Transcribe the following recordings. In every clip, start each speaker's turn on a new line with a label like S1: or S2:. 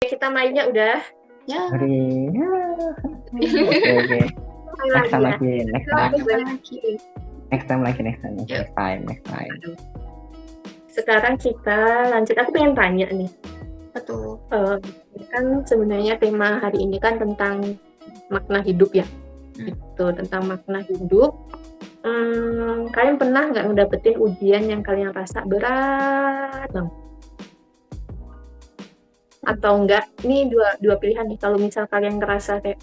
S1: Kita mainnya udah.
S2: Ya,
S3: Hari, oke.
S1: Mulai
S3: Next
S1: lagi
S3: time
S1: ya.
S3: lagi, next
S1: Kita
S3: time,
S1: lagi balik.
S2: lagi.
S3: next time lagi, next time,
S2: Yuk.
S3: next time.
S1: Sekarang kita lanjut. Aku pengen tanya nih.
S2: Betul.
S1: Kan sebenarnya tema hari ini kan tentang makna hidup ya. Itu tentang makna hidup. Kalian pernah nggak ngedapetin ujian yang kalian rasa berat banget? Atau enggak? Ini dua pilihan nih. Kalau misal kalian ngerasa kayak,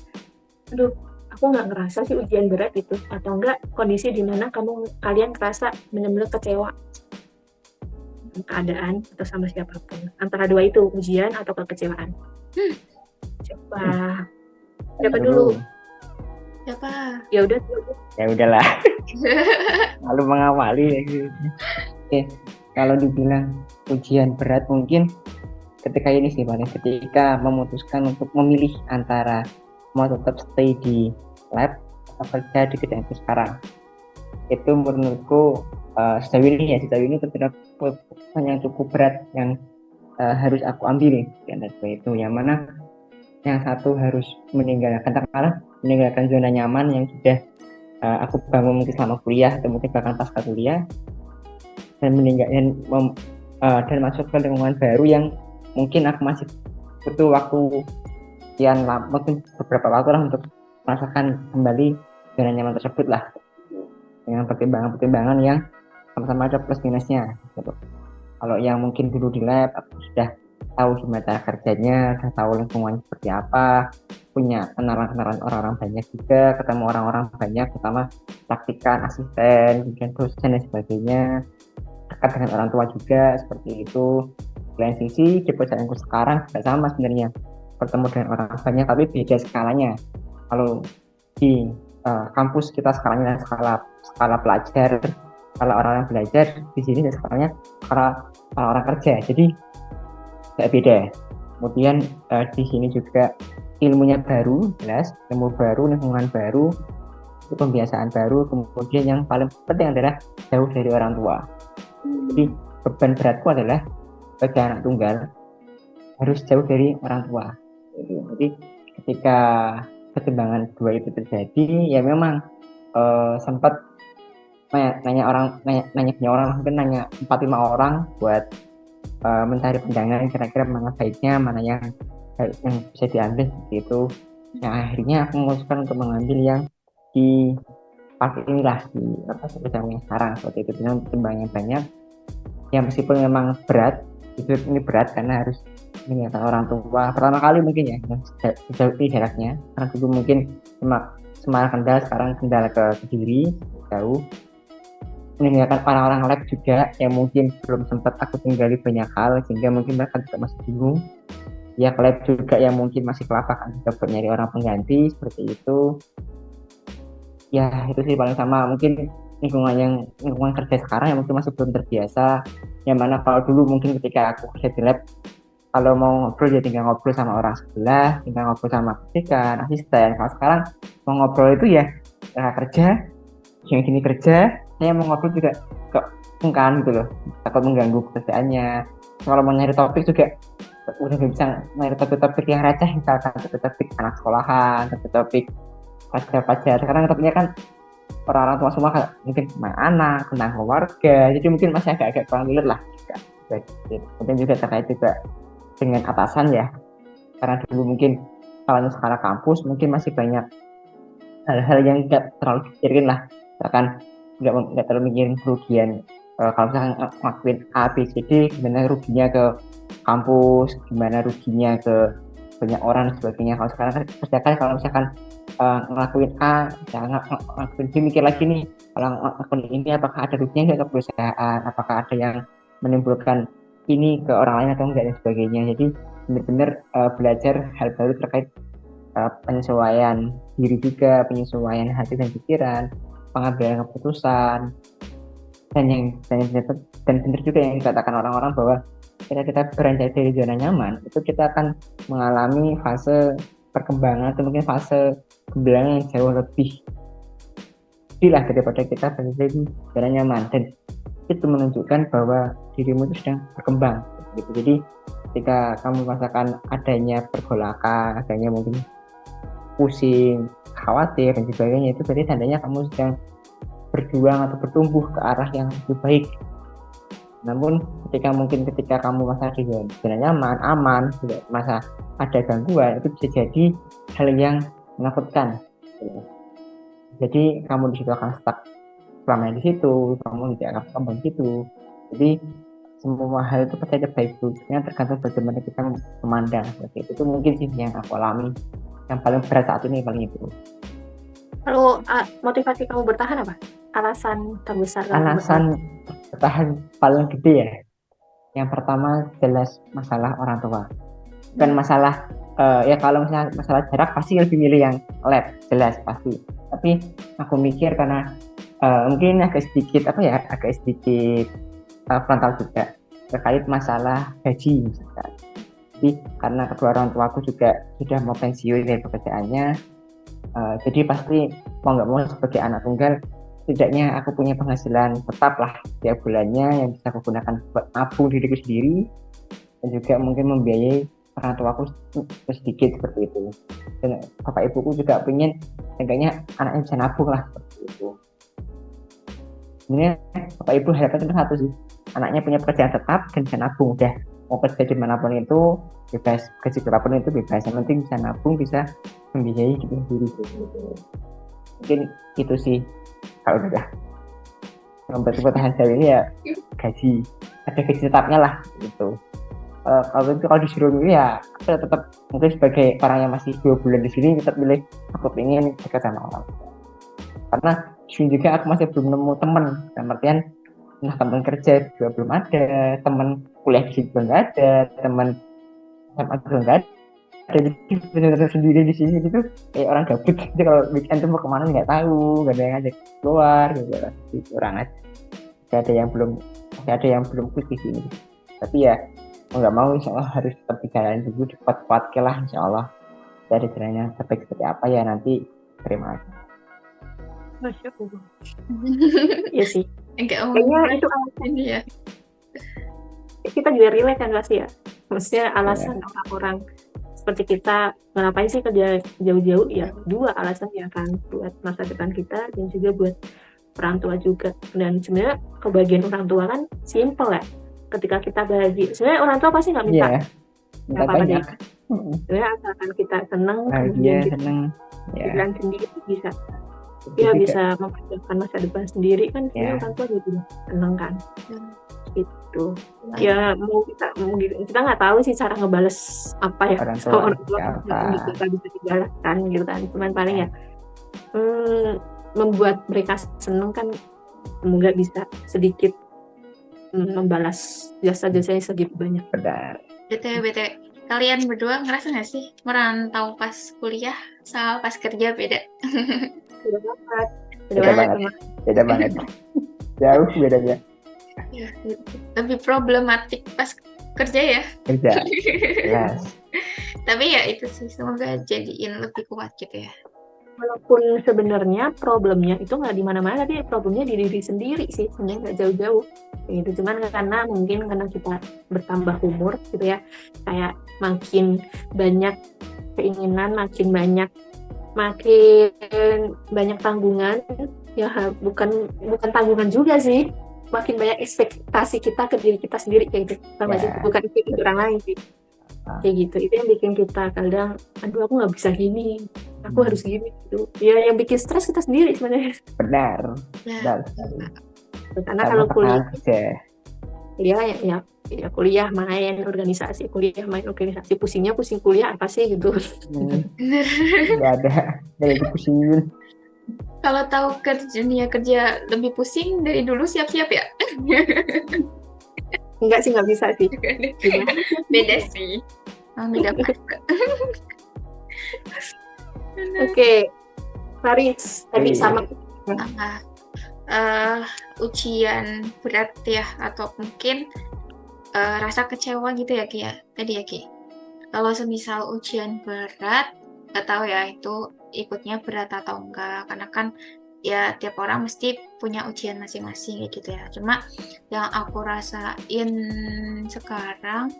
S1: aduh, aku nggak ngerasa sih ujian berat itu, atau enggak kondisi di mana kalian ngerasa benar-benar kecewa dengan keadaan atau sama siapapun. Antara dua itu, ujian atau kekecewaan. Siapa dulu?
S2: Siapa?
S1: Ya udah.
S3: Ya udahlah. Lalu mengawali. Oke, kalau dibilang ujian berat mungkin ketika ini sih paling ketika memutuskan untuk memilih antara mau tetap stay di lab atau kerja di kerjaan itu sekarang. Itu menurutku sejauh ini terdapat keputusan yang cukup berat yang harus aku ambil di antara itu, yang mana yang satu harus meninggalkan zona nyaman yang sudah aku bangun mungkin selama kuliah atau mungkin bahkan pasca kuliah, dan masuk ke lingkungan baru yang mungkin aku masih butuh waktu sekian lama, mungkin beberapa waktu lah untuk merasakan kembali zona nyaman tersebut lah, dengan pertimbangan-pertimbangan yang sama-sama ada plus minusnya gitu. Kalau yang mungkin dulu di lab aku sudah tahu gimana kerjanya, sudah tahu lingkungan seperti apa, punya kenalan orang-orang banyak juga, ketemu orang-orang banyak, terutama praktikan, asisten, dan dosen dan sebagainya, dekat dengan orang tua juga seperti itu. Lain sisi di pekerjaanku sekarang juga sama sebenarnya, bertemu dengan orang banyak tapi beda skalanya. Kalau di kampus kita sekarang ini skala pelajar, kalau orang belajar di sini skalanya skala orang kerja, jadi tidak beda. Kemudian di sini juga ilmunya baru, jelas ilmu baru, lingkungan baru, pembiasaan baru, kemudian yang paling penting adalah jauh dari orang tua. Jadi beban beratku adalah bagi anak tunggal harus jauh dari orang tua. Jadi ketika pertimbangan dua itu terjadi, ya memang sempat nanya punya orang, mungkin nanya 4-5 orang buat mencari pandangan kira-kira mana baiknya, mana yang bisa diambil seperti itu. Nah akhirnya aku memutuskan untuk mengambil yang di part inilah, di kerjaan yang sekarang seperti itu, dengan pertimbangan banyak. Yang meskipun memang berat, ini berat karena harus meninggalkan orang tua pertama kali mungkin ya, sejauh ini jaraknya, karena dulu mungkin cuma Semarang Kendal, sekarang Kendal ke Kediri jauh, meninggalkan orang-orang lab juga yang mungkin belum sempat aku tinggali banyak hal, sehingga mungkin mereka juga masih bingung. Ya lab juga yang mungkin masih kelapakan juga buat nyari orang pengganti seperti itu. Ya itu sih paling sama, mungkin lingkungan kerja sekarang yang mungkin masih belum terbiasa, yang mana kalau dulu mungkin ketika aku kerja di lab, kalau mau ngobrol ya tinggal ngobrol sama orang sebelah, tinggal ngobrol sama praktikan, asisten. Kalau sekarang mau ngobrol itu ya kerja, yang gini kerja, saya mau ngobrol juga kok sungkan gitu loh, takut mengganggu pekerjaannya. Kalau mau nyari topik juga udah gak bisa nyari topik-topik yang receh, misalkan topik-topik anak sekolahan, topik pelajar. Sekarang topiknya kan orang-orang tua semua kan, mungkin tentang anak, tentang keluarga, jadi mungkin masih agak-agak kurang relate lah juga. Kemudian juga terkait juga dengan atasan ya, karena dulu mungkin kalau sekarang kampus mungkin masih banyak hal-hal yang nggak terlalu dipikirin lah, misalkan nggak terlalu mikirin kerugian. Kalau misalkan ngelakuin A, B, C, D, gimana ruginya ke kampus, gimana ruginya ke banyak orang dan sebagainya. Kalau sekarang kan kerjakan, kalau misalkan ngelakuin A, jangan ngelakuin B, mikir lagi nih, kalau ngelakuin ini apakah ada ruginya nggak ke perusahaan, apakah ada yang menimbulkan ini ke orang lain atau enggak dan sebagainya. Jadi benar-benar belajar hal baru terkait penyesuaian diri juga, penyesuaian hati dan pikiran, pengambilan keputusan, dan benar juga yang dikatakan orang-orang bahwa ketika kita beranjak dari zona nyaman, itu kita akan mengalami fase perkembangan atau mungkin fase kebelakang yang jauh lebih lah daripada kita berada di zona nyaman. Dan itu menunjukkan bahwa dirimu itu sedang berkembang gitu. Jadi ketika kamu merasakan adanya pergolakan, adanya mungkin pusing, khawatir dan sebagainya, itu berarti tandanya kamu sedang berjuang atau bertumbuh ke arah yang lebih baik. Namun ketika kamu merasa di zona nyaman, aman, tidak merasa ada gangguan, itu bisa jadi hal yang menakutkan. Jadi kamu di situ akan stuck selama di situ, kamu tidak akan berkembang di situ. Jadi semua hal itu pasti ada baik buruknya, tergantung bagaimana kita memandang seperti itu. Itu mungkin sih yang aku alami, yang paling berat saat ini paling itu.
S1: Kalau motivasi kamu bertahan apa? Alasan terbesar kamu
S3: Alasan bertahan paling gede ya, yang pertama jelas masalah orang tua. Bukan masalah ya kalau misalnya masalah jarak pasti lebih milih yang lab, jelas pasti. Tapi aku mikir karena mungkin agak sedikit frontal juga terkait masalah gaji misalkan. Jadi karena kedua orang tua aku juga sudah mau pensiun dari pekerjaannya, jadi pasti mau nggak mau sebagai anak tunggal, setidaknya aku punya penghasilan tetap lah tiap bulannya yang bisa aku gunakan buat nabung diriku sendiri dan juga mungkin membiayai orang tua aku sedikit seperti itu. Dan bapak ibuku juga pengen seenggaknya anaknya bisa nabung lah seperti itu. Sebenarnya bapak ibu harapan cuma satu sih, anaknya punya pekerjaan tetap dan bisa nabung. Udah mau kerja dimanapun itu bebas, gaji berapapun itu bebas, yang penting bisa nabung, bisa membiayai diri sendiri gitu. Mungkin itu sih kalau udah bertahan jauh ini ya gaji, ada gaji tetapnya lah gitu. Kalau disuruh milih ya aku tetap mungkin sebagai orang yang masih 2 bulan di sini tetap milih aku pengen dekat sama orang, karena di sini juga aku masih belum nemu teman, dalam artian nah teman kerja juga belum ada, teman kuliah di sini belum ada, teman SMA juga nggak ada. Jadi benar-benar sendiri di sini gitu, kayak orang gabut. Jadi kalau weekend tuh mau kemana nggak tahu, nggak ada yang ngajak keluar gitu, kurang aja. Masih ada yang belum klik di sini. Tapi ya mau nggak mau insya Allah harus tetap dijalani dulu, cepat-cepat lah insya Allah. Dari jalannya terbaik seperti apa ya nanti terima aja.
S1: Masya Allah. Iya sih.
S2: Kayaknya itu alasannya ya.
S1: Kita juga relate kan gak sih ya? Maksudnya alasan orang-orang seperti kita ngapain sih kerja jauh-jauh ya? 2 alasannya kan, buat masa depan kita dan juga buat orang tua juga. Dan sebenarnya kebahagiaan orang tua kan simple ya. Ketika kita bahagia, sebenarnya orang tua pasti nggak minta
S3: apa-apa deh.
S1: Sebenarnya asalkan kita senang,
S3: kemudian kita
S1: jalan sendiri bisa. Ya bisa mempersiapkan masa depan sendiri kan, orang tua jadi senang kan. Gitu. Ya mau kita nggak tahu sih cara ngebales apa ya orang tua kita bisa dibalaskan gitu kan, cuman paling ya membuat mereka senang kan, semoga bisa sedikit membalas jasa-jasanya segitu banyak.
S3: Benar.
S2: BTW kalian berdua ngerasa nggak sih merantau pas kuliah sama pas kerja beda?
S3: Beda banget. Jauh bedanya.
S2: Ya, lebih problematik pas kerja ya.
S3: Jelas.
S2: Tapi ya itu sih, semoga jadiin lebih kuat gitu ya.
S1: Walaupun sebenarnya problemnya itu nggak di mana-mana, tapi problemnya di diri sendiri sih, sebenarnya nggak jauh-jauh gitu. Cuman karena kita bertambah umur gitu ya, kayak makin banyak keinginan, makin banyak tanggungan ya, bukan tanggungan juga sih, makin banyak ekspektasi kita ke diri kita sendiri kayak gitu, bukan ekspektasi orang lain sih. Kayak gitu, itu yang bikin kita kadang, aduh aku nggak bisa gini, aku harus gini gitu. Ya yang bikin stres kita sendiri sebenarnya.
S3: Benar.
S1: Karena kalau kuliah ya kuliah main organisasi, pusing kuliah apa sih gitu.
S3: Nggak ada dipusingin.
S2: Kalau tahu kerja lebih pusing dari dulu, siap-siap ya.
S1: Enggak sih, nggak bisa sih.
S2: Beda sih. Beda fase.
S1: Oke, Faris, tadi sama.
S2: Ujian berat ya, atau mungkin rasa kecewa gitu ya Ki ya, tadi ya Ki. Kalau semisal ujian berat, nggak tahu ya itu ikutnya berat atau enggak, karena kan ya tiap orang mesti punya ujian masing-masing kayak gitu ya. Cuma yang aku rasain sekarang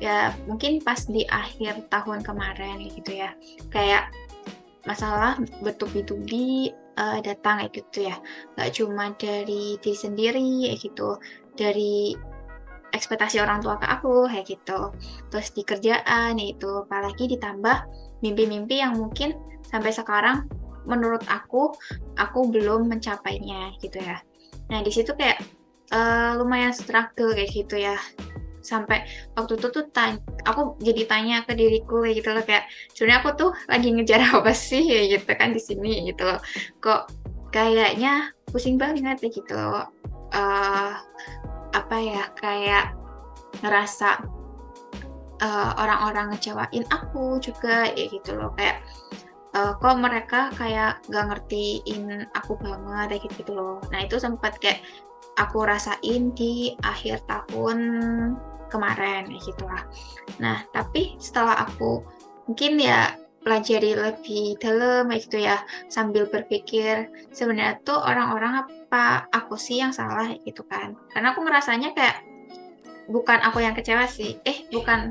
S2: ya mungkin pas di akhir tahun kemarin gitu ya, kayak masalah bertubi-tubi datang kayak gitu ya, nggak cuma dari diri sendiri kayak gitu, dari ekspektasi orang tua ke aku kayak gitu, terus di kerjaan itu, apalagi ditambah mimpi-mimpi yang mungkin sampai sekarang menurut aku belum mencapainya gitu ya. Nah di situ kayak lumayan struggle kayak gitu ya, sampai waktu itu tuh aku jadi tanya ke diriku kayak gitu loh, kayak sebenarnya aku tuh lagi ngejar apa sih kayak gitu kan di sini gitu loh, kok kayaknya pusing banget kayak gitu loh. Eh, apa ya, kayak ngerasa orang-orang ngecewain aku juga ya gitu loh, kayak kok mereka kayak gak ngertiin aku banget kayak gitu loh. Nah itu sempat kayak aku rasain di akhir tahun kemarin kayak gitu lah. Nah tapi setelah aku mungkin ya pelajari lebih dalam kayak gitu ya, sambil berpikir sebenarnya tuh orang-orang apa aku sih yang salah gitu kan, karena aku ngerasanya kayak bukan aku yang kecewa sih, bukan,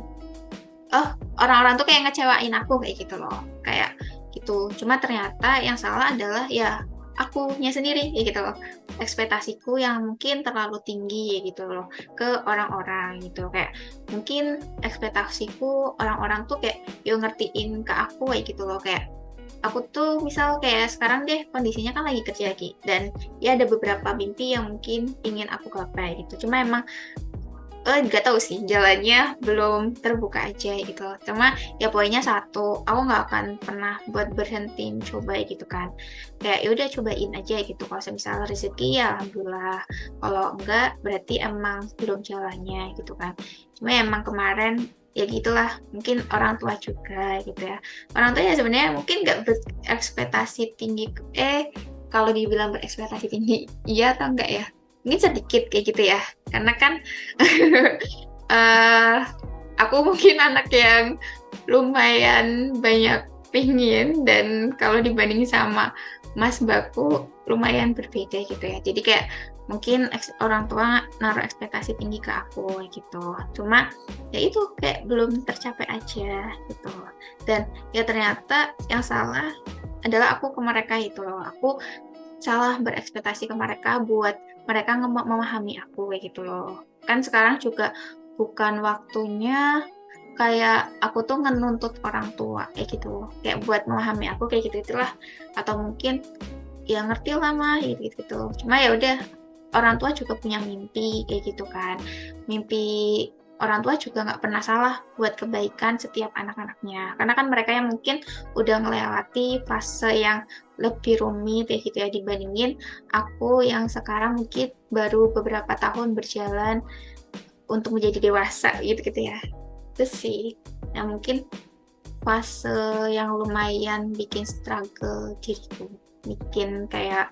S2: orang-orang tuh kayak ngecewain aku kayak gitu loh, kayak gitu. Cuma ternyata yang salah adalah ya akunya sendiri kayak gitu loh, ekspektasiku yang mungkin terlalu tinggi ya gitu loh ke orang-orang gitu, kayak mungkin ekspektasiku orang-orang tuh kayak yo ngertiin ke aku kayak gitu loh, kayak aku tuh misal kayak sekarang deh kondisinya kan lagi kerja lagi, dan ya ada beberapa mimpi yang mungkin ingin aku gapai gitu, cuma emang nggak tahu sih jalannya belum terbuka aja gitu loh. Cuma ya poinnya satu, aku nggak akan pernah buat berhenti coba gitu kan, kayak yaudah cobain aja gitu, kalau misalnya rezeki ya alhamdulillah, kalau enggak berarti emang belum jalannya gitu kan. Cuma ya emang kemarin ya gitulah, mungkin orang tua juga gitu ya, orang tua ya sebenarnya mungkin nggak berekspektasi tinggi, kalau dibilang berekspektasi tinggi iya atau enggak ya, mungkin sedikit kayak gitu ya, karena kan eh aku mungkin anak yang lumayan banyak pingin, dan kalau dibandingin sama mas mbakku lumayan berbeda gitu ya, jadi kayak mungkin orang tua naruh ekspektasi tinggi ke aku gitu, cuma ya itu kayak belum tercapai aja gitu. Dan ya ternyata yang salah adalah aku ke mereka itu loh, aku salah berekspektasi ke mereka buat mereka memahami aku kayak gitu loh. Kan sekarang juga bukan waktunya kayak aku tuh ngenuntut orang tua kayak gitu loh, kayak buat memahami aku kayak gitu itulah, atau mungkin ya ngerti lah mah gitu gitu. Cuma ya udah, orang tua juga punya mimpi kayak gitu kan, mimpi orang tua juga nggak pernah salah buat kebaikan setiap anak-anaknya, karena kan mereka yang mungkin udah melewati fase yang lebih rumit kayak gitu ya, dibandingin aku yang sekarang mungkin baru beberapa tahun berjalan untuk menjadi dewasa gitu gitu ya. Itu sih yang mungkin fase yang lumayan bikin struggle diriku, bikin kayak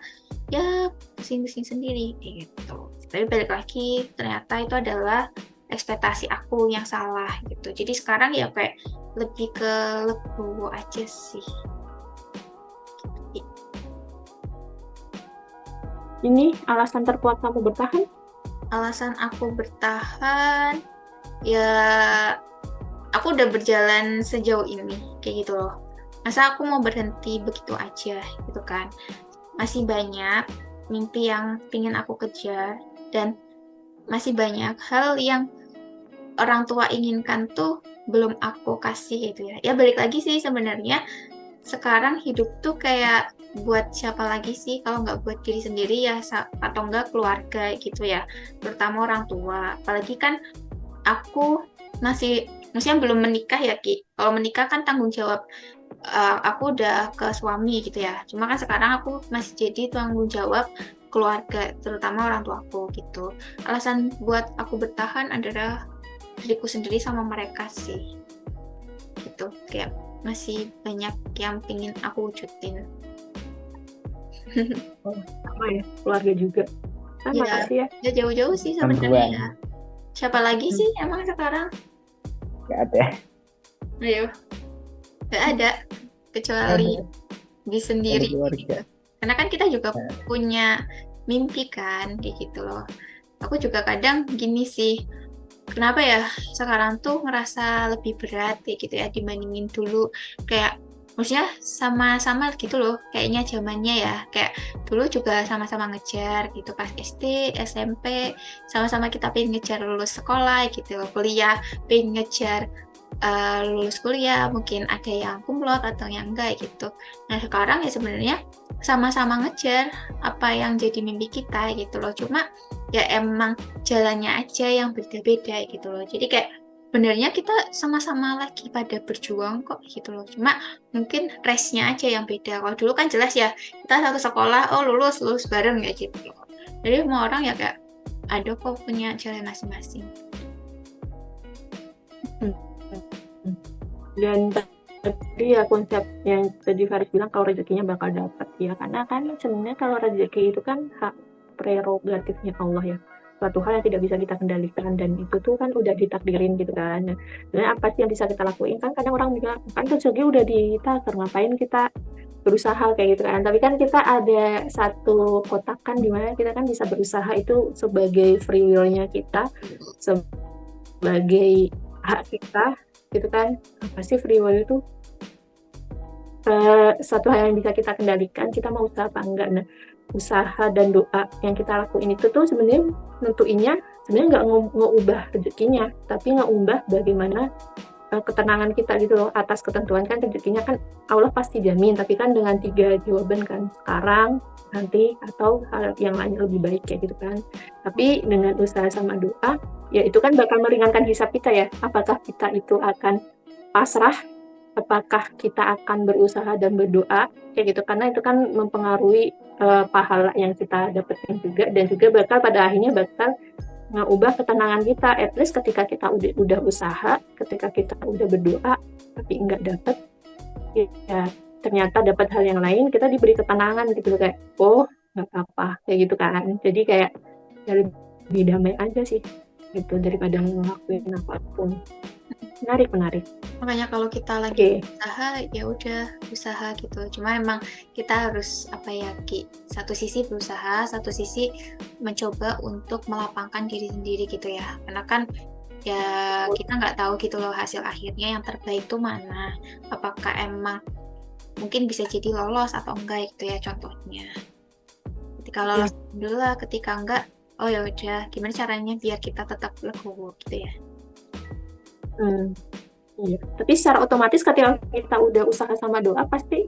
S2: ya pusing-pusing sendiri kayak gitu. Tapi balik lagi ternyata itu adalah ekspektasi aku yang salah gitu, jadi sekarang ya kayak lebih ke legowo aja sih.
S1: Ini alasan terkuat kamu bertahan?
S2: Alasan aku bertahan ya aku udah berjalan sejauh ini kayak gitu loh, masa aku mau berhenti begitu aja gitu kan, masih banyak mimpi yang pingin aku kejar, dan masih banyak hal yang orang tua inginkan tuh belum aku kasih gitu ya. Ya balik lagi sih sebenarnya sekarang hidup tuh kayak buat siapa lagi sih kalau nggak buat diri sendiri ya, atau enggak keluarga gitu ya, terutama orang tua. Apalagi kan aku maksudnya belum menikah ya Ki. Kalau menikah kan tanggung jawab aku udah ke suami gitu ya. Cuma kan sekarang aku masih jadi tanggung jawab keluarga, terutama orang tua aku gitu. Alasan buat aku bertahan adalah diriku sendiri sama mereka sih. Gitu. Kayak masih banyak yang pingin aku wujudin.
S1: Sama ya, keluarga juga. Sama
S2: Ya,
S1: pasti ya.
S2: gak jauh-jauh sih sebenarnya ya. Siapa lagi sih emang sekarang?
S3: Gak ada.
S2: Ayo. Gak ada kecuali di sendiri
S3: keluarga.
S2: gitu. Karena kan kita juga punya mimpi kan, kayak gitu loh. Aku juga kadang gini sih, kenapa ya sekarang tuh ngerasa lebih berat kayak gitu ya dibandingin dulu. Kayak maksudnya sama-sama gitu loh kayaknya zamannya ya. Kayak dulu juga sama-sama ngejar gitu pas SD, SMP, sama-sama kita pengen ngejar lulus sekolah gitu loh, kuliah, pengen ngejar lulus kuliah, mungkin ada yang kumlot atau yang enggak gitu. Nah sekarang ya sebenarnya sama-sama ngejar apa yang jadi mimpi kita gitu loh. Cuma ya emang jalannya aja yang beda-beda gitu loh. Jadi kayak benernya kita sama-sama lagi pada berjuang kok gitu loh. Cuma mungkin race-nya aja yang beda. Kalau dulu kan jelas ya kita satu sekolah, oh lulus bareng ya gitu loh. Jadi semua orang ya kayak ada kok punya jalan masing-masing.
S1: Dan tadi ya konsep yang tadi Faris bilang kalau rezekinya bakal dapat ya, karena kan sebenarnya kalau rezeki itu kan hak prerogatifnya Allah ya, suatu hal yang tidak bisa kita kendalikan dan itu tuh kan udah ditakdirin gitu kan. Dan apa sih yang bisa kita lakuin, kan kadang orang bilang kan rezeki udah ditakdir, ngapain kita berusaha kayak gitu kan. Tapi kan kita ada satu kotakan di mana kita kan bisa berusaha itu sebagai free will-nya kita, sebagai hak kita gitu kan. Apa sih free will itu? Suatu hal yang bisa kita kendalikan, kita mau usaha apa enggak. Nah, usaha dan doa yang kita lakuin itu tuh sebenarnya nentuinnya sebenarnya nggak ngeubah rezekinya, tapi ngeubah bagaimana ketenangan kita gitu loh atas ketentuan. Kan rezekinya kan Allah pasti jamin, tapi kan dengan 3 jawaban kan, sekarang, nanti, atau hal yang lain lebih baik kayak gitu kan. Tapi dengan usaha sama doa ya itu kan bakal meringankan hisab kita ya, apakah kita itu akan pasrah, apakah kita akan berusaha dan berdoa kayak gitu, karena itu kan mempengaruhi pahala yang kita dapetin juga, dan juga bakal pada akhirnya bakal ngubah ketenangan kita. At least ketika kita udah usaha, ketika kita udah berdoa tapi nggak dapet ya ternyata dapat hal yang lain, kita diberi ketenangan gitu kayak oh nggak apa-apa kayak gitu kan. Jadi kayak ya lebih damai aja sih gitu daripada ngelakuin apapun. Menarik.
S2: Makanya kalau kita lagi usaha ya udah usaha gitu. Cuma emang kita harus apa ya Ki, satu sisi berusaha, satu sisi mencoba untuk melapangkan diri sendiri gitu ya. Karena kan ya kita nggak tahu gitu loh hasil akhirnya yang terbaik tuh mana. Apakah emang mungkin bisa jadi lolos atau enggak gitu ya contohnya. Ketika lolos alhamdulillah, ketika enggak oh ya udah gimana caranya biar kita tetap legowo gitu ya.
S1: Iya. Tapi secara otomatis ketika kita udah usaha sama doa pasti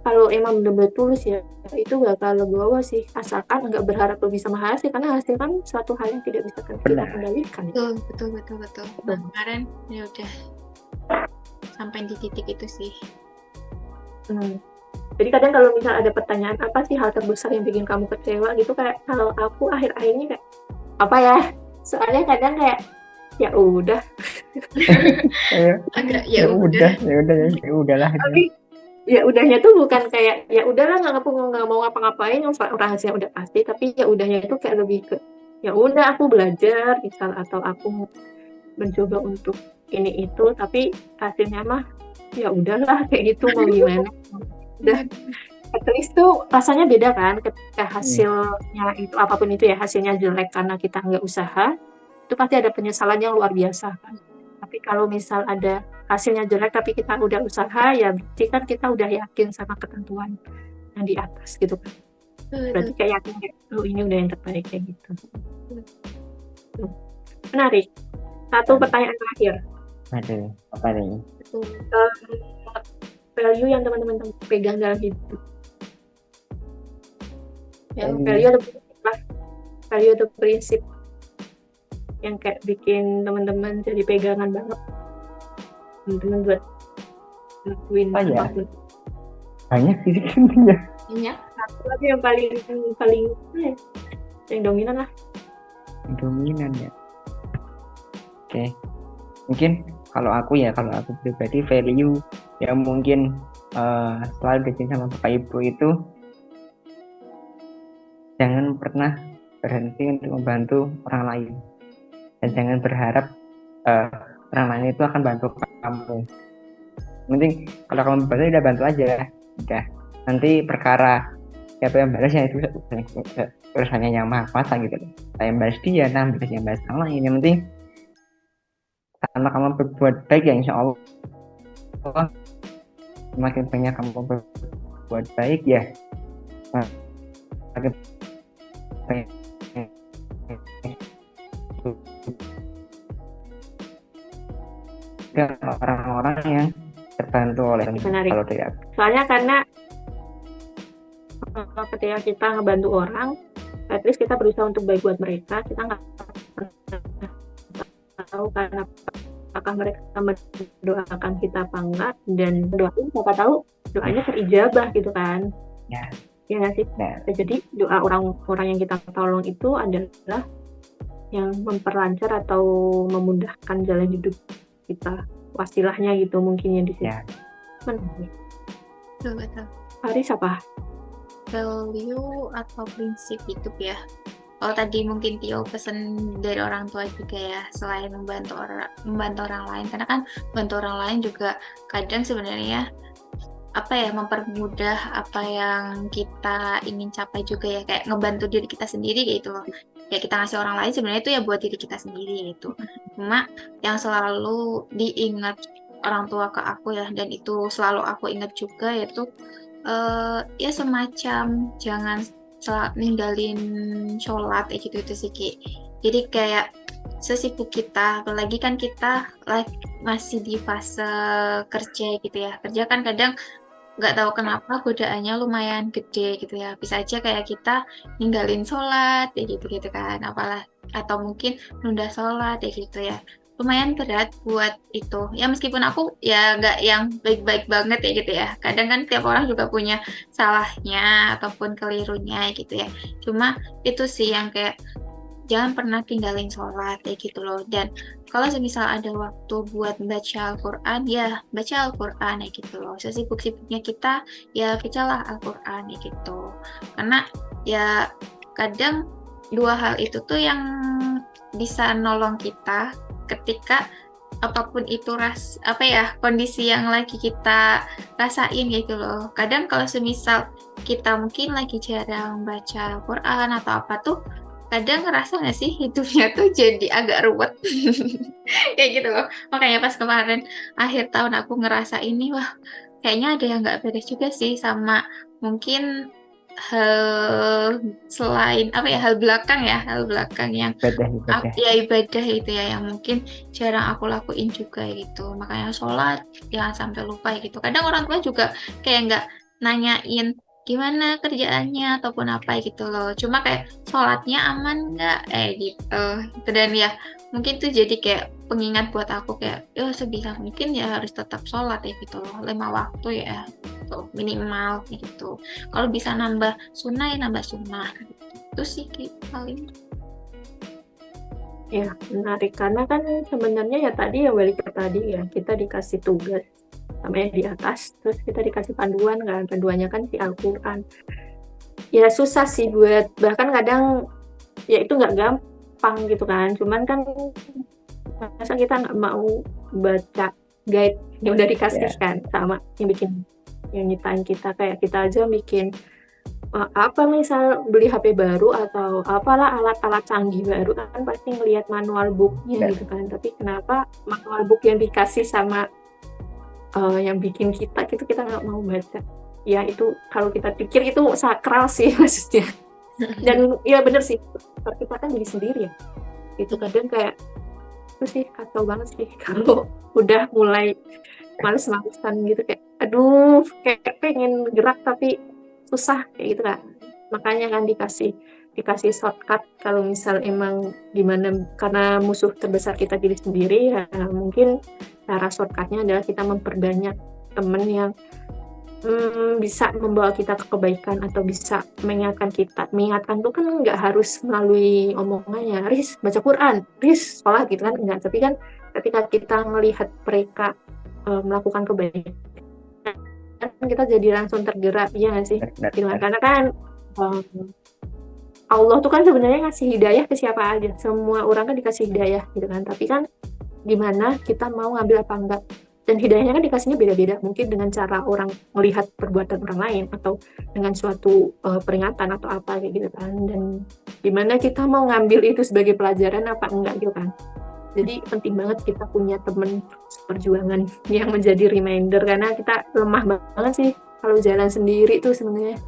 S1: kalau emang benar-benar tulus ya itu bakal legowo sih, asalkan nggak berharap lebih sama hasil, karena hasil kan suatu hal yang tidak bisa kita kendalikan.
S2: Betul. Nah, kemarin ya udah sampai di titik itu sih.
S1: Jadi kadang kalau misal ada pertanyaan apa sih hal terbesar yang bikin kamu kecewa gitu, kayak kalau aku akhir-akhirnya kayak apa ya, soalnya kadang kayak ya udah
S2: agak ya
S3: udahlah.
S1: Tapi ya udahnya tuh bukan kayak ya udahlah nggak mau ngapa-ngapain hasilnya udah pasti, tapi ya udahnya itu kayak lebih ke ya udah aku belajar misal, atau aku mencoba untuk ini itu, tapi hasilnya mah ya udahlah kayak gitu, mau gimana. Udah at least tuh rasanya beda kan ketika hasilnya itu apapun itu ya, hasilnya jelek karena kita nggak usaha, itu pasti ada penyesalan yang luar biasa kan. Tapi kalau misal ada hasilnya jelek tapi kita udah usaha, ya berarti kan kita udah yakin sama ketentuan yang di atas gitu kan. Berarti kayak yakin ini udah yang terbaik kayak gitu. Menarik. Satu pertanyaan terakhir.
S3: Aduh, apa nih?
S1: Value yang teman-teman pegang dalam hidup. Value atau prinsip yang kayak bikin teman-teman jadi pegangan banget teman-teman buat lakuin apapun.
S3: Banyak sih sebenarnya.
S2: Banyak.
S1: Satu lagi yang paling yang dominan lah.
S3: Dominan ya. Oke. Mungkin kalau aku pribadi value yang mungkin selalu dijaga sama Bapak Ibu itu jangan pernah berhenti untuk membantu orang lain. Dan jangan berharap orang lain itu akan bantu kamu. Penting kalau kamu bantu udah bantu aja, udah. nanti perkara siapa yang balasnya itu urusannya yang maha kuasa gitu loh. Saya yang balas dia, nah balas yang balas yang lain. Yang penting karena kamu berbuat baik ya insya Allah semakin banyak kamu berbuat baik ya semakin banyak orang-orang yang terbantu oleh
S1: Menarik.
S3: kalau tidak.
S1: Soalnya karena ketika kita ngebantu orang, at least kita berusaha untuk baik buat mereka. Kita nggak tahu karena apakah mereka mendoakan kita apa enggak, dan doain siapa tahu doanya terijabah gitu kan.
S3: Ya.
S1: Ya nggak sih?
S3: Nah,
S1: Jadi doa orang-orang yang kita tolong itu adalah yang memperlancar atau memudahkan jalan hidup kita, wasilahnya gitu mungkin ya di sini.
S3: Ya.
S1: Menarik.
S2: Betul.
S1: Haris apa?
S2: Value atau prinsip hidup ya. Kalau tadi mungkin Tio pesan dari orang tua juga ya, selain membantu orang lain, karena kan membantu orang lain juga kadang sebenarnya mempermudah apa yang kita ingin capai juga ya, kayak ngebantu diri kita sendiri gitu loh. Kayak kita ngasih orang lain sebenarnya itu ya buat diri kita sendiri gitu. Cuma yang selalu diingat orang tua ke aku ya, dan itu selalu aku ingat juga, yaitu ya semacam jangan ninggalin sholat kayak gitu itu sih Ki. Jadi kayak sesibuk kita, apalagi kan kita masih di fase kerja gitu ya. Kerja kan kadang nggak tahu kenapa godaannya lumayan gede gitu ya. Bisa aja kayak kita ninggalin sholat kayak gitu kan, apalah, atau mungkin nunda sholat kayak gitu ya. Lumayan berat buat itu ya, meskipun aku ya nggak yang baik-baik banget ya gitu ya, kadang kan tiap orang juga punya salahnya ataupun kelirunya gitu ya. Cuma itu sih yang kayak jangan pernah tinggalin sholat kayak gitu loh. Dan kalau semisal ada waktu buat baca Al-Quran, ya baca Al-Quran ya gitu loh. Sesibuk-sibuknya kita ya bacalah Al-Quran ya gitu, karena ya kadang dua hal itu tuh yang bisa nolong kita ketika apapun itu kondisi yang lagi kita rasain gitu loh. Kadang kalau semisal kita mungkin lagi jarang baca Al-Quran atau apa tuh, kadang ngerasa nggak sih hidupnya tuh jadi agak ruwet kayak gitu loh. Makanya pas kemarin akhir tahun aku ngerasa ini, wah kayaknya ada yang nggak beres juga sih sama mungkin hal selain hal belakang yang ibadah itu ya, yang mungkin jarang aku lakuin juga gitu. Makanya sholat jangan sampai lupa gitu. Kadang orang tua juga kayak nggak nanyain gimana kerjaannya ataupun apa gitu loh, cuma kayak sholatnya aman nggak gitu. Dan ya mungkin tuh jadi kayak pengingat buat aku kayak sebisa mungkin ya harus tetap sholat ya gitu loh, 5 waktu ya tuh minimal gitu. Kalau bisa nambah sunnah ya nambah sunnah gitu. Itu sih paling.
S1: Ya menarik, karena kan sebenarnya ya tadi ya balik ke tadi ya, kita dikasih tugas namanya di atas, terus kita dikasih panduan kan, panduannya kan di Al-Quran. Ya susah sih buat, bahkan kadang ya itu nggak gampang gitu kan, cuman kan masa kita nggak mau baca guide yang udah dikasih kan sama yang nyiptain kita. Kayak kita aja bikin misal beli HP baru atau apalah alat-alat canggih baru kan pasti ngelihat manual booknya gitu kan, tapi kenapa manual book yang dikasih sama yang bikin kita gitu kita nggak mau baca ya. Itu kalau kita pikir itu sakral sih maksudnya. Dan ya bener sih, kita kan jadi sendiri ya, itu kadang kayak itu sih kacau banget sih kalau udah mulai males-malesan gitu, kayak aduh kayak pengen gerak tapi susah kayak gitu kan. Makanya kan dikasih shortcut kalau misal emang gimana, karena musuh terbesar kita diri sendiri ya, mungkin cara shortcutnya adalah kita memperbanyak temen yang bisa membawa kita ke kebaikan atau bisa mengingatkan kita. Mengingatkan itu kan nggak harus melalui omongannya, Riz baca Quran, Riz sholat gitu kan, enggak. Tapi kan ketika kita melihat mereka melakukan kebaikan, kita jadi langsung tergerak, ya nggak sih? Karena kan Allah tuh kan sebenarnya ngasih hidayah ke siapa aja, semua orang kan dikasih hidayah gitu kan, tapi kan gimana kita mau ngambil apa enggak. Dan hidayahnya kan dikasihnya beda-beda, mungkin dengan cara orang melihat perbuatan orang lain atau dengan suatu peringatan atau apa kayak gitu kan. Dan gimana kita mau ngambil itu sebagai pelajaran apa enggak gitu kan. Jadi penting banget kita punya teman perjuangan yang menjadi reminder, karena kita lemah banget sih kalau jalan sendiri tuh sebenarnya.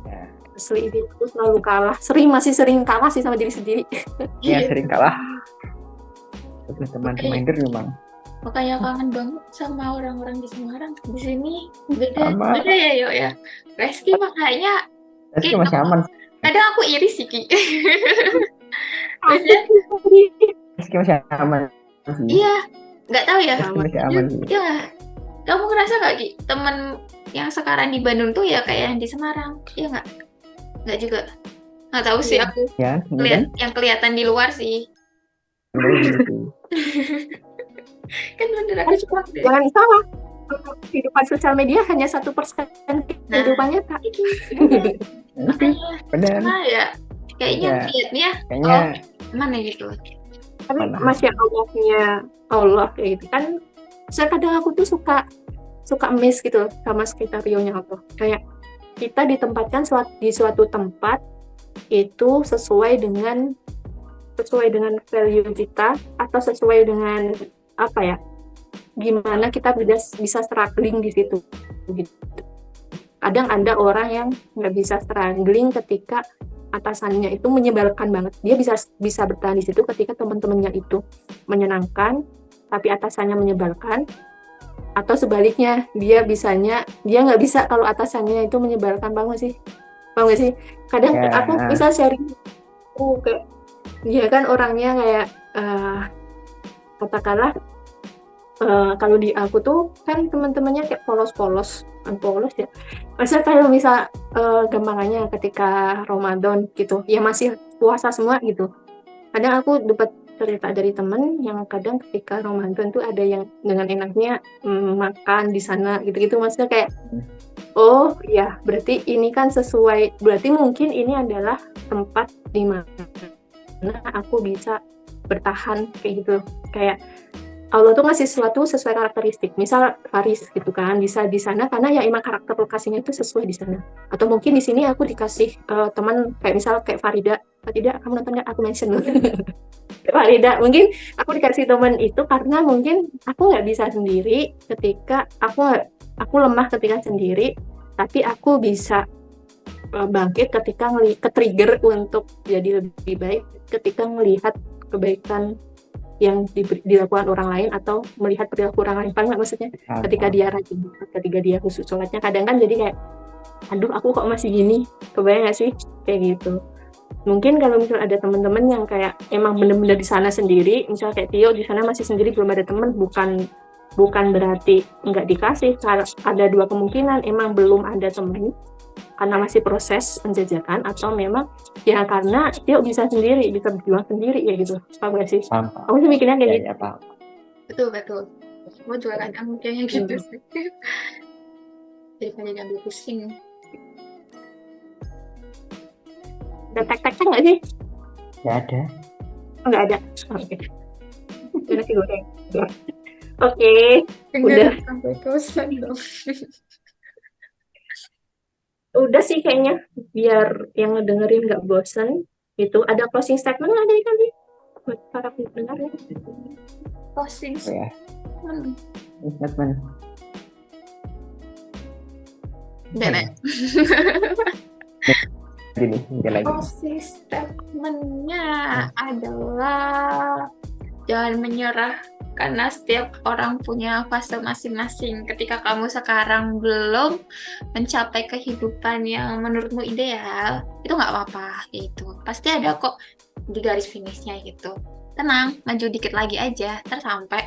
S1: Asli itu selalu kalah, masih sering kalah sih sama diri sendiri.
S3: Ya sering kalah. Butuh teman reminder memang.
S2: Makanya kangen banget sama orang-orang di Semarang. Di sini
S3: Sama.
S2: beda ya, Yo ya. Reski makanya
S3: Reski masih aman.
S2: kadang aku iri sih, Ki.
S3: Reski masih aman sih.
S2: Iya, nggak tahu ya.
S3: Reski masih aman sih.
S2: Iya, kamu ngerasa nggak, Ki, teman yang sekarang di Bandung tuh ya kayak yang di Semarang? Iya nggak? Nggak juga. Nggak tahu sih aku.
S3: Ya,
S2: Yang kelihatan di luar sih. Kan bener aku cuma
S1: Jangan salah, kehidupan sosial media hanya 1% kehidupan nyata.
S3: Benar.
S2: Nah ya, kayaknya liatnya mana gitu.
S1: Tapi masya Allahnya Allah kayak gitu kan. Kadang aku tuh suka miss gitu sama skenario-nya Allah. Kayak kita ditempatkan di suatu tempat itu sesuai dengan value kita atau sesuai dengan apa ya, gimana kita bisa struggling di situ gitu. Kadang ada orang yang nggak bisa struggling ketika atasannya itu menyebalkan banget. Dia bisa bertahan di situ ketika teman-temannya itu menyenangkan tapi atasannya menyebalkan, atau sebaliknya dia nggak bisa kalau atasannya itu menyebalkan. Paham nggak sih? Kadang aku bisa sharing kayak dia kan orangnya kayak katakanlah kalau di aku tuh kan teman-temannya kayak polos ya. Masa kalau misal gampangannya ketika Ramadan gitu, ya masih puasa semua gitu. Kadang aku dapat cerita dari temen yang kadang ketika Ramadan tuh ada yang dengan enaknya makan di sana gitu-gitu. Maksudnya kayak oh ya berarti ini kan sesuai, berarti mungkin ini adalah tempat di mana aku bisa bertahan kayak gitu. Kayak Allah tuh ngasih sesuatu sesuai karakteristik. Misal Faris gitu kan, bisa di sana karena ya emang karakter lokasinya itu sesuai di sana. Atau mungkin di sini aku dikasih teman kayak misal kayak Farida, kamu nonton nggak? Aku mention dulu. Farida, mungkin aku dikasih teman itu karena mungkin aku nggak bisa sendiri ketika aku lemah ketika sendiri, tapi aku bisa bangkit ketika ke-trigger untuk jadi lebih baik ketika melihat kebaikan yang dilakukan orang lain atau melihat perilaku orang lain. Paham nggak maksudnya? Ketika dia rajin, ketika dia khusus sholatnya, kadang kan jadi kayak aduh aku kok masih gini, kebayang nggak sih kayak gitu. Mungkin kalau misal ada teman-teman yang kayak emang bener-bener di sana sendiri, misal kayak Tio di sana masih sendiri belum ada teman, bukan berarti nggak dikasih. Ada dua kemungkinan, emang belum ada teman karena masih proses penjajakan, atau memang ya karena Tio bisa berjuang sendiri ya gitu. Paham gak sih? Aku sih mikirnya kayak gitu.
S2: Betul. Aku juga kadang kayaknya gitu sih. Daripada ngambil pusing.
S1: Ada tek-tek nggak sih?
S3: Nggak ada.
S1: Nggak ada. Oke. Nasi goreng. Oke. Udah.
S2: Sampai bosan dong.
S1: Udah sih kayaknya, biar yang ngedengerin nggak bosan. Itu ada closing statement nggak dari kami buat para pendengar ya?
S2: Closing
S3: statement.
S2: Closing statementnya adalah jangan menyerah, karena setiap orang punya fase masing-masing. Ketika kamu sekarang belum mencapai kehidupan yang menurutmu ideal, itu nggak apa-apa gitu. Pasti ada kok di garis finishnya gitu. Tenang, maju dikit lagi aja, tersampai.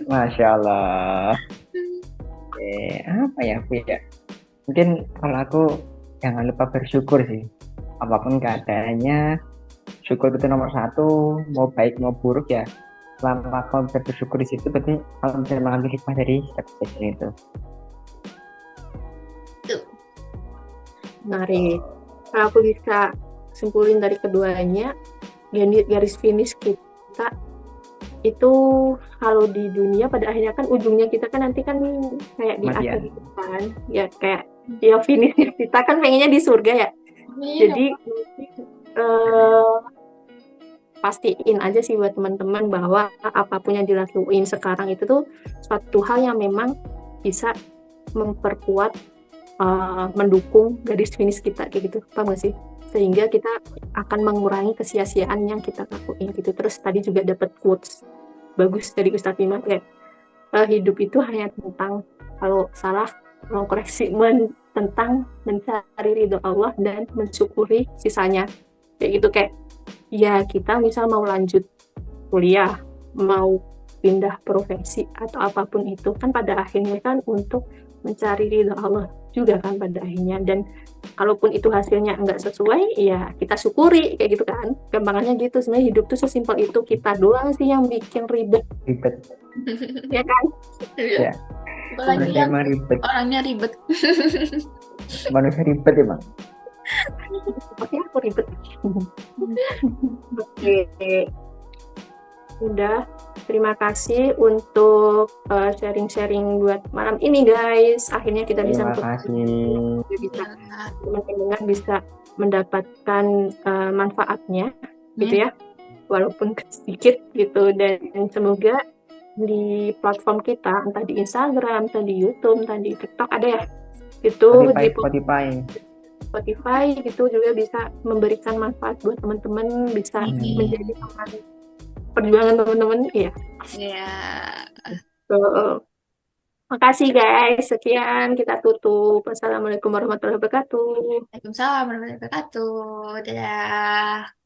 S3: Masya Allah. Apa ya Bu ya? Mungkin kalau aku jangan lupa bersyukur sih. Apapun keadaannya, syukur itu nomor satu. Mau baik mau buruk ya, selama kamu bisa bersyukur di situ, berarti kamu bisa mengambil hikmah dari setiap kejadian itu.
S1: Menarik. Kalau aku bisa simpulin dari keduanya, garis finish kita itu kalau di dunia pada akhirnya kan ujungnya kita kan nanti kan kayak di
S3: Kematian.
S1: akhir gitu kan, ya kayak ya finishnya kita kan pengennya di surga ya. Jadi eh, pastiin aja sih buat teman-teman bahwa apapun yang dilakuin sekarang itu tuh suatu hal yang memang bisa memperkuat, mendukung garis finish kita kayak gitu, paham gak sih? Sehingga kita akan mengurangi kesia-siaan yang kita lakuin gitu. Terus tadi juga dapat quotes bagus dari Ustadz Bima kayak hidup itu hanya tentang, kalau salah mau koreksi, tentang mencari ridho Allah dan mensyukuri sisanya kayak gitu. Kayak ya kita misal mau lanjut kuliah, mau pindah profesi atau apapun itu kan pada akhirnya kan untuk mencari ridho Allah juga kan pada akhirnya. Dan kalaupun itu hasilnya nggak sesuai ya kita syukuri kayak gitu kan, gampangannya gitu. Sebenarnya hidup tuh sesimpel itu, kita doang sih yang bikin ribet
S3: Ribet.
S1: ya kan.
S3: Ya.
S2: Apalagi
S3: Manusia
S2: yang
S3: emang ribet.
S2: orangnya ribet.
S3: Manusia ribet emang.
S1: Oke, aku ribet. Oke, udah. Terima kasih untuk sharing-sharing buat malam ini guys. Akhirnya kita bisa
S3: Terima kasih.
S1: bisa
S2: Ya.
S1: teman-teman bisa mendapatkan manfaatnya gitu ya, walaupun sedikit gitu. Dan semoga di platform kita, entah di Instagram, entah di YouTube, entah di TikTok ada ya, itu di Spotify gitu juga bisa memberikan manfaat buat teman-teman, bisa menjadi teman perjuangan teman-teman ya.
S2: Ya.
S1: Makasih guys, sekian kita tutup. Assalamualaikum warahmatullahi wabarakatuh.
S2: Waalaikumsalam warahmatullahi wabarakatuh. Dadah.